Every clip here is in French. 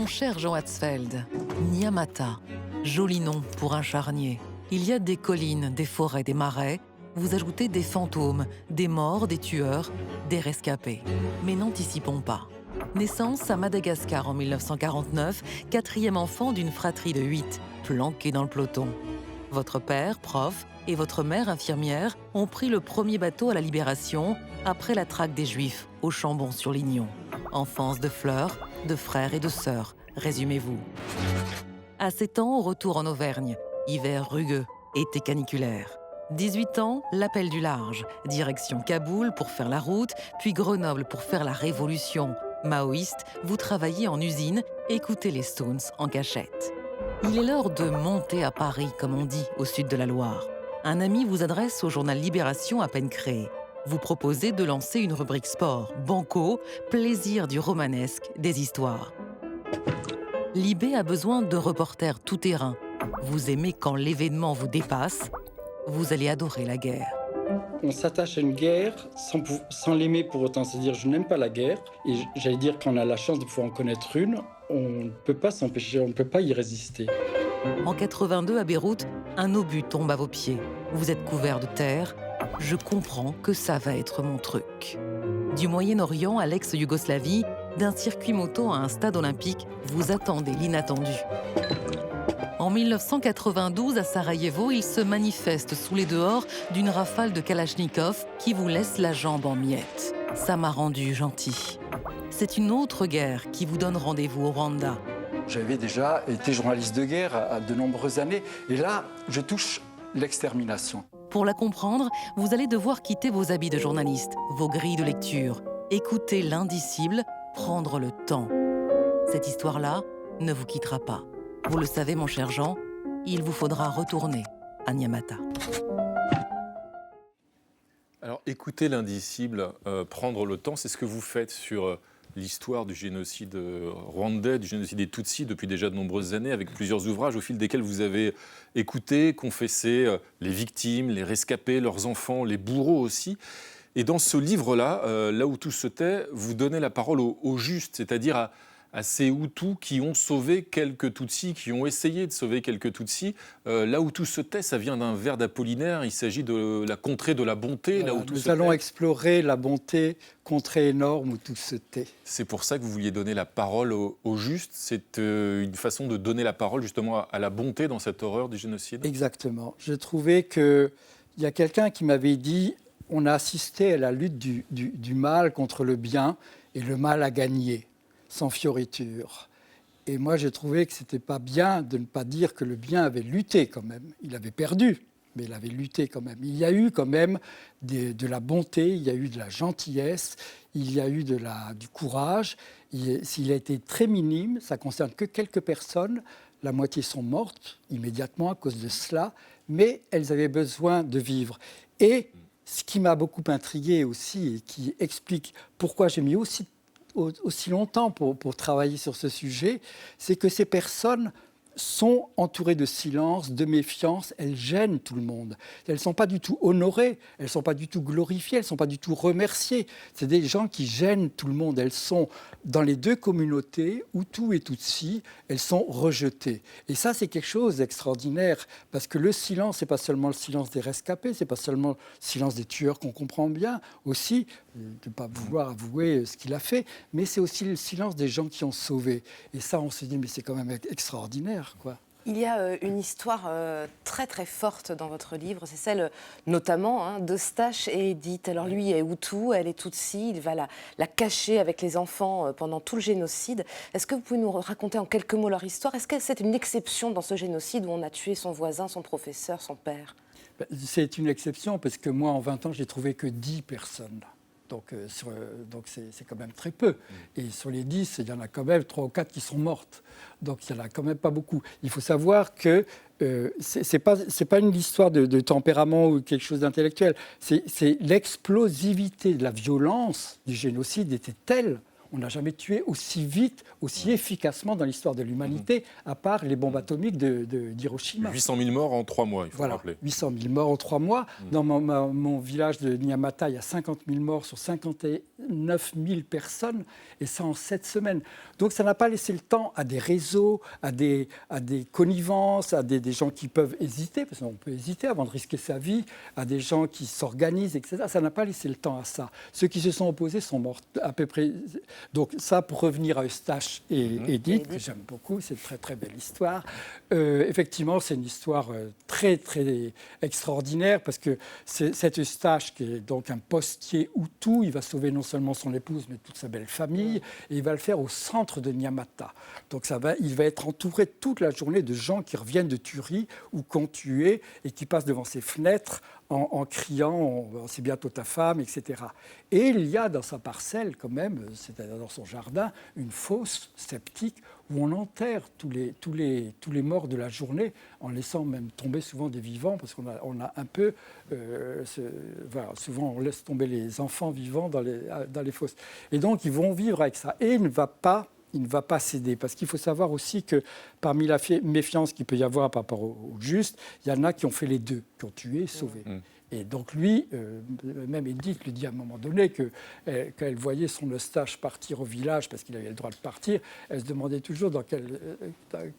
Mon cher Jean Hatzfeld, Nyamata, joli nom pour un charnier. Il y a des collines, des forêts, des marais. Vous ajoutez des fantômes, des morts, des tueurs, des rescapés. Mais n'anticipons pas. Naissance à Madagascar en 1949, quatrième enfant d'une fratrie de 8, planqué dans le peloton. Votre père, prof, et votre mère, infirmière, ont pris le premier bateau à la Libération après la traque des Juifs au Chambon-sur-Lignon. Enfance de fleurs, de frères et de sœurs, résumez-vous. À 7 ans, retour en Auvergne, hiver rugueux, été caniculaire. 18 ans, l'appel du large, direction Kaboul pour faire la route, puis Grenoble pour faire la révolution. Maoïste, vous travaillez en usine, écoutez les Stones en cachette. Il est l'heure de monter à Paris, comme on dit, au sud de la Loire. Un ami vous adresse au journal Libération à peine créé. Vous proposez de lancer une rubrique sport, banco, plaisir du romanesque, des histoires. Libé a besoin de reporters tout-terrain. Vous aimez quand l'événement vous dépasse. Vous allez adorer la guerre. On s'attache à une guerre sans l'aimer pour autant. C'est-à-dire, je n'aime pas la guerre. Et j'allais dire qu'on a la chance de pouvoir en connaître une. On ne peut pas s'empêcher, on ne peut pas y résister. En 82, à Beyrouth, un obus tombe à vos pieds. Vous êtes couvert de terre. Je comprends que ça va être mon truc. Du Moyen-Orient à l'ex-Yougoslavie, d'un circuit moto à un stade olympique, vous attendez l'inattendu. En 1992, à Sarajevo, il se manifeste sous les dehors d'une rafale de Kalachnikov qui vous laisse la jambe en miettes. Ça m'a rendu gentil. C'est une autre guerre qui vous donne rendez-vous au Rwanda. J'avais déjà été journaliste de guerre à de nombreuses années. Et là, je touche l'extermination. Pour la comprendre, vous allez devoir quitter vos habits de journaliste, vos grilles de lecture, écouter l'indicible, prendre le temps. Cette histoire-là ne vous quittera pas. Vous le savez, mon cher Jean, il vous faudra retourner à Nyamata. Alors, écouter l'indicible, prendre le temps, c'est ce que vous faites sur l'histoire du génocide rwandais, du génocide des Tutsis depuis déjà de nombreuses années, avec plusieurs ouvrages au fil desquels vous avez écouté, confessé les victimes, les rescapés, leurs enfants, les bourreaux aussi. Et dans ce livre-là, là où tout se tait, vous donnez la parole aux justes, c'est-à-dire à ces Hutus qui ont sauvé quelques Tutsis, qui ont essayé de sauver quelques Tutsis. Là où tout se tait, ça vient d'un vers d'Apollinaire. Il s'agit de la contrée de la bonté. Voilà, là où tout nous allons explorer la bonté, contrée énorme où tout se tait. C'est pour ça que vous vouliez donner la parole aux justes. C'est une façon de donner la parole justement à la bonté dans cette horreur du génocide. Exactement. Je trouvais qu'il y a quelqu'un qui m'avait dit on a assisté à la lutte du mal contre le bien et le mal a gagné, sans fioriture. Et moi, j'ai trouvé que ce n'était pas bien de ne pas dire que le bien avait lutté quand même. Il avait perdu, mais il avait lutté quand même. Il y a eu quand même de la bonté, il y a eu de la gentillesse, il y a eu du courage. S'il a été très minime, ça ne concerne que quelques personnes. La moitié sont mortes immédiatement à cause de cela, mais elles avaient besoin de vivre. Et ce qui m'a beaucoup intrigué aussi et qui explique pourquoi j'ai mis aussi longtemps pour travailler sur ce sujet, c'est que ces personnes sont entourées de silence, de méfiance, elles gênent tout le monde. Elles ne sont pas du tout honorées, elles ne sont pas du tout glorifiées, elles ne sont pas du tout remerciées. C'est des gens qui gênent tout le monde. Elles sont dans les deux communautés, Hutu et Tutsi, elles sont rejetées. Et ça, c'est quelque chose d'extraordinaire, parce que le silence, ce n'est pas seulement le silence des rescapés, ce n'est pas seulement le silence des tueurs qu'on comprend bien, aussi, de ne pas vouloir avouer ce qu'il a fait, mais c'est aussi le silence des gens qui ont sauvé. Et ça, on se dit, mais c'est quand même extraordinaire, quoi. Il y a une histoire très très forte dans votre livre, c'est celle notamment d'Eustache et Edith. Alors lui est Hutu, elle est Tutsi, il va la cacher avec les enfants pendant tout le génocide. Est-ce que vous pouvez nous raconter en quelques mots leur histoire? Est-ce que c'est une exception dans ce génocide où on a tué son voisin, son professeur, son père? C'est une exception parce que moi, en 20 ans, j'ai trouvé que 10 personnes. Donc c'est quand même très peu. Et sur les 10, il y en a quand même 3 ou 4 qui sont mortes. Donc il n'y en a quand même pas beaucoup. Il faut savoir que ce n'est pas une histoire de tempérament ou quelque chose d'intellectuel. C'est l'explosivité de la violence du génocide était telle, On n'a jamais tué aussi vite, aussi efficacement dans l'histoire de l'humanité, à part les bombes atomiques d'Hiroshima. 800 000 morts en 3 mois, il faut le rappeler. 800 000 morts en 3 mois. Dans mon village de Nyamata, il y a 50 000 morts sur 59 000 personnes, et ça en 7 semaines. Donc ça n'a pas laissé le temps à des réseaux, à des connivences, à des gens qui peuvent hésiter, parce qu'on peut hésiter avant de risquer sa vie, à des gens qui s'organisent, etc. Ça n'a pas laissé le temps à ça. Ceux qui se sont opposés sont morts à peu près. Donc ça, pour revenir à Eustache et Édith, que j'aime beaucoup, c'est une très très belle histoire. Effectivement, c'est une histoire très très extraordinaire, parce que cet Eustache, qui est donc un postier Hutu, il va sauver non seulement son épouse, mais toute sa belle famille, et il va le faire au centre de Nyamata. Donc il va être entouré toute la journée de gens qui reviennent de tueries ou qu'on tué et qui passent devant ses fenêtres en criant « c'est bientôt ta femme », etc. Et il y a dans sa parcelle, quand même, c'est-à-dire dans son jardin, une fosse septique où on enterre tous les morts de la journée, en laissant même tomber souvent des vivants, parce qu'on a un peu... voilà, souvent, on laisse tomber les enfants vivants dans les fosses. Et donc, ils vont vivre avec ça. Et il ne va pas céder, parce qu'il faut savoir aussi que parmi la méfiance qu'il peut y avoir par rapport au juste, il y en a qui ont fait les deux, qui ont tué et sauvé. Et donc lui, même Édith lui dit à un moment donné que quand elle voyait son Eustache partir au village, parce qu'il avait le droit de partir, elle se demandait toujours dans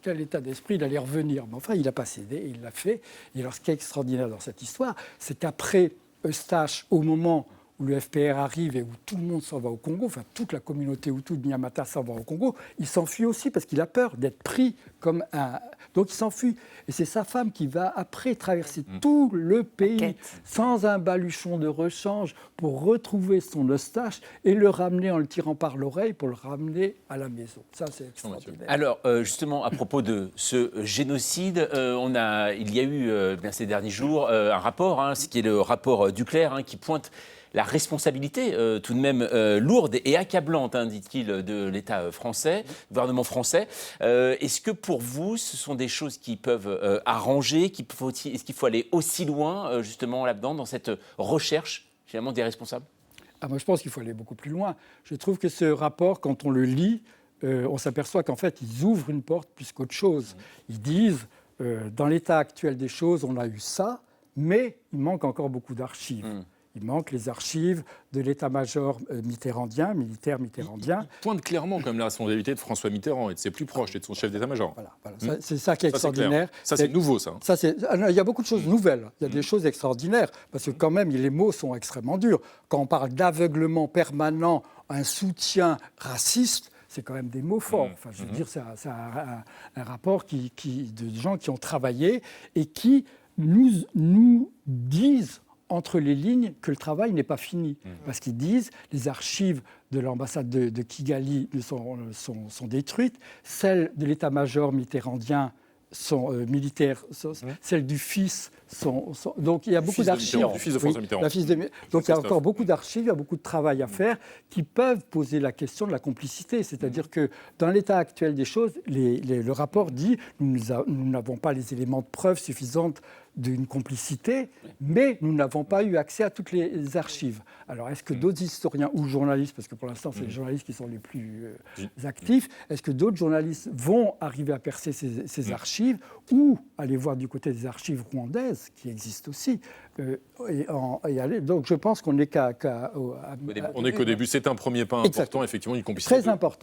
quel état d'esprit il allait revenir. Mais enfin, il n'a pas cédé, il l'a fait. Et alors, ce qui est extraordinaire dans cette histoire, c'est qu'après Eustache, au moment où le FPR arrive et où tout le monde s'en va au Congo, enfin toute la communauté Hutu de Nyamata s'en va au Congo, il s'enfuit aussi parce qu'il a peur d'être pris comme un... Donc il s'enfuit. Et c'est sa femme qui va après traverser tout le pays sans un baluchon de rechange pour retrouver son Eustache et le ramener en le tirant par l'oreille pour le ramener à la maison. Ça, c'est extraordinaire. Alors, justement, à propos de ce génocide, il y a eu ces derniers jours un rapport, ce qui est le rapport Duclerc, qui pointe la responsabilité tout de même lourde et accablante, dit-il, de l'État français, du gouvernement français. Est-ce que pour vous, ce sont des choses qui peuvent arranger, est-ce qu'il faut aller aussi loin, justement, là-dedans, dans cette recherche, finalement, des responsables ? Moi, je pense qu'il faut aller beaucoup plus loin. Je trouve que ce rapport, quand on le lit, on s'aperçoit qu'en fait, ils ouvrent une porte plus qu'autre chose. Ils disent, dans l'état actuel des choses, on a eu ça, mais il manque encore beaucoup d'archives. Il manque les archives de l'état-major militaire mitterrandien. Il pointe clairement comme la responsabilité de François Mitterrand et de ses plus proches et de son chef d'état-major. Voilà. C'est ça qui est extraordinaire. Ça, c'est nouveau, ça. Il y a beaucoup de choses nouvelles. Il y a des choses extraordinaires, parce que quand même, les mots sont extrêmement durs. Quand on parle d'aveuglement permanent, un soutien raciste, c'est quand même des mots forts. Enfin, je veux dire, c'est un rapport de gens qui ont travaillé et qui nous disent entre les lignes que le travail n'est pas fini. Parce qu'ils disent les archives de l'ambassade de Kigali sont détruites, celles de l'état-major mitterrandien sont militaires, celles du fils sont... Donc il y a beaucoup d'archives. Du fils de François Mitterrand. Donc il y a encore beaucoup d'archives, il y a beaucoup de travail à faire qui peuvent poser la question de la complicité. C'est-à-dire que dans l'état actuel des choses, le rapport dit nous n'avons pas les éléments de preuve suffisantes d'une complicité, mais nous n'avons pas eu accès à toutes les archives. Alors, est-ce que d'autres historiens ou journalistes, parce que pour l'instant, c'est les journalistes qui sont les plus actifs, est-ce que d'autres journalistes vont arriver à percer ces archives ou aller voir du côté des archives rwandaises, qui existent aussi, et aller. Donc, je pense qu'on n'est on n'est qu'au début. C'est un premier pas important, effectivement, une complicité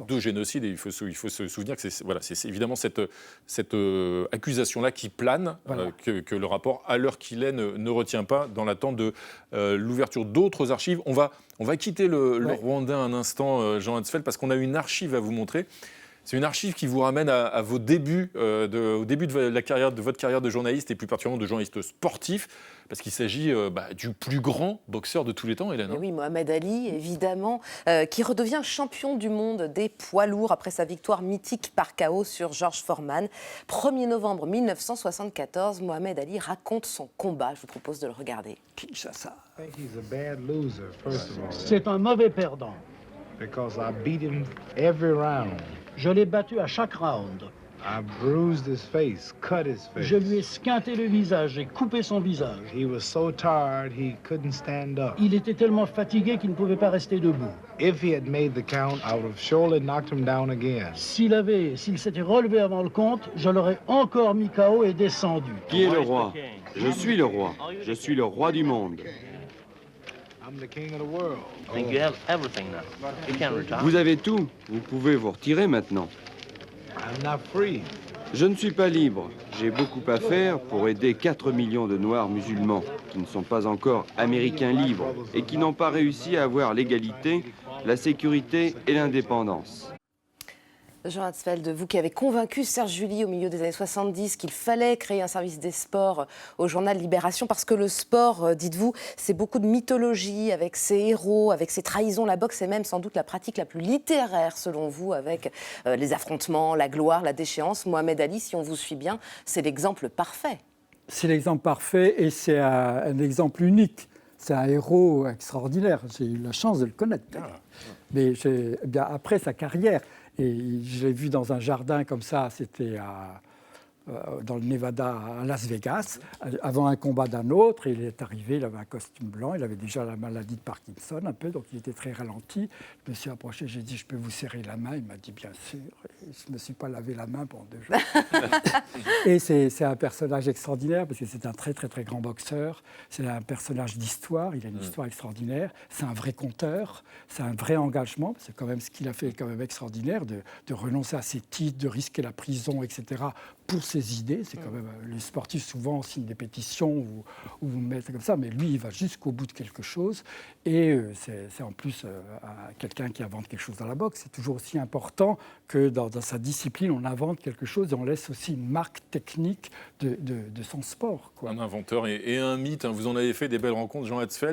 de génocide. Et il faut se souvenir que c'est évidemment cette accusation-là qui plane, que le rapport, à l'heure qu'il est, ne retient pas dans l'attente de l'ouverture d'autres archives. On va quitter le Rwanda un instant, Jean Hetzfeld, parce qu'on a une archive à vous montrer. C'est une archive qui vous ramène à vos débuts, au début de votre carrière de journaliste, et plus particulièrement de journaliste sportif, parce qu'il s'agit du plus grand boxeur de tous les temps, Hélène. Oui, Mohamed Ali, évidemment, qui redevient champion du monde des poids lourds après sa victoire mythique par KO sur George Foreman. 1er novembre 1974, Mohamed Ali raconte son combat. Je vous propose de le regarder. Kinshasa. C'est un mauvais perdant. Because I beat him every round. Je l'ai battu à chaque round. I bruised his face, cut his face. Je lui ai squinté le visage et coupé son visage. He was so tired he couldn't stand up. Il était tellement fatigué qu'il ne pouvait pas rester debout. If he had made the count, I would have surely knocked him down again. S'il s'était relevé avant le compte, je l'aurais encore mis KO et descendu. Qui est le roi? Je suis le roi. Je suis le roi du monde. I'm the king of the world. I think you have everything now. You can retire. Vous avez tout. Vous pouvez vous retirer maintenant. I'm not free. Je ne suis pas libre. J'ai beaucoup à faire pour aider 4 millions de Noirs musulmans qui ne sont pas encore américains libres et qui n'ont pas réussi à avoir l'égalité, la sécurité et l'indépendance. Jean Hatzfeld, vous qui avez convaincu Serge July au milieu des années 70 qu'il fallait créer un service des sports au journal Libération, parce que le sport, dites-vous, c'est beaucoup de mythologie avec ses héros, avec ses trahisons. La boxe est même sans doute la pratique la plus littéraire, selon vous, avec les affrontements, la gloire, la déchéance. Mohamed Ali, si on vous suit bien, c'est l'exemple parfait. C'est l'exemple parfait et c'est un exemple unique. C'est un héros extraordinaire. J'ai eu la chance de le connaître. Mais bien après sa carrière, et je l'ai vu dans un jardin comme ça, c'était dans le Nevada, à Las Vegas, avant un combat d'un autre. Il est arrivé, il avait un costume blanc, il avait déjà la maladie de Parkinson un peu, donc il était très ralenti. Je me suis approché, j'ai dit, je peux vous serrer la main? Il m'a dit, bien sûr. Et je ne me suis pas lavé la main pendant 2 jours. Et c'est un personnage extraordinaire, parce que c'est un très, très, très grand boxeur. C'est un personnage d'histoire, il a une histoire extraordinaire. C'est un vrai conteur, c'est un vrai engagement. C'est quand même ce qu'il a fait, quand même extraordinaire, de renoncer à ses titres, de risquer la prison, etc., pour ses idées. C'est quand même, les sportifs souvent signent des pétitions ou vous mettent comme ça, mais lui, il va jusqu'au bout de quelque chose. Et c'est en plus quelqu'un qui invente quelque chose dans la boxe. C'est toujours aussi important que dans sa discipline, on invente quelque chose et on laisse aussi une marque technique de son sport, quoi. Un inventeur et un mythe. Vous en avez fait des belles rencontres, Jean Hatzfeld.